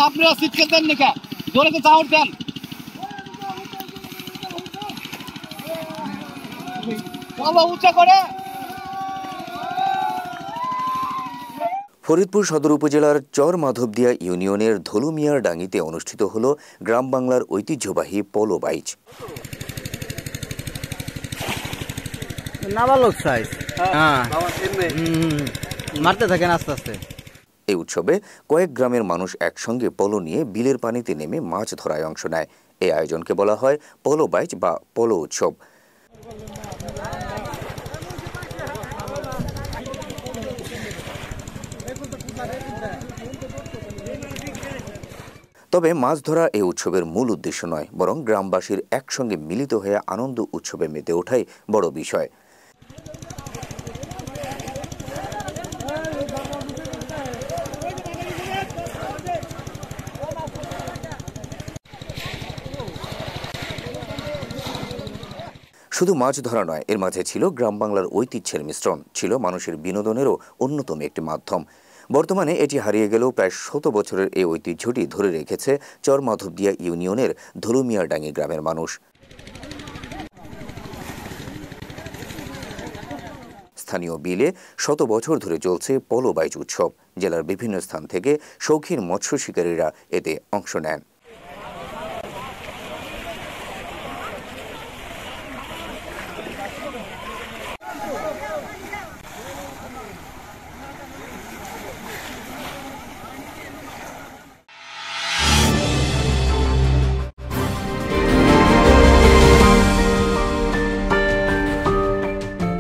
আপনারা সিটকে দেন নাকি জোরে তো চাউর দেন বাবা উঁচা করে। ফরিদপুর সদর উপজেলার চর মাধবদিয়া ইউনিয়নের ধলুমিয়ার ডাঙ্গিতে অনুষ্ঠিত হল গ্রাম বাংলার ঐতিহ্যবাহী পোলো বাইচ। নাবালক সাইজ মারতে থাকেন আস্তে আস্তে। এই উৎসবে কয়েক গ্রামের মানুষ একসঙ্গে পোলো নিয়ে বিলের পানিতে নেমে মাছ ধরায় অংশ নেয়। এই আয়োজনকে বলা হয় পোলো বাইচ বা পোলো উৎসব। তবে মাছ ধরা এই উৎসবের মূল উদ্দেশ্য নয়, বরং গ্রামবাসীর একসঙ্গে মিলিত হয়ে আনন্দ উৎসবে মেতে ওঠাই বড় বিষয়। শুধু মাছ ধরা নয়, এর মাঝে ছিল গ্রাম বাংলার ঐতিহ্যের মিশ্রণ, ছিল মানুষের বিনোদনেরও অন্যতম একটি মাধ্যম। বর্তমানে এটি হারিয়ে গেলেও প্রায় ১০০ বছরের এই ঐতিহ্যটি ধরে রেখেছে চর মাধবদিয়া ইউনিয়নের ধলুমিয়ারডাঙ্গি গ্রামের মানুষ। স্থানীয় বিলে ১০০ বছর ধরে চলছে পোলো বাইচ উৎসব। জেলার বিভিন্ন স্থান থেকে শৌখিন মৎস্য শিকারীরা এতে অংশ নেন।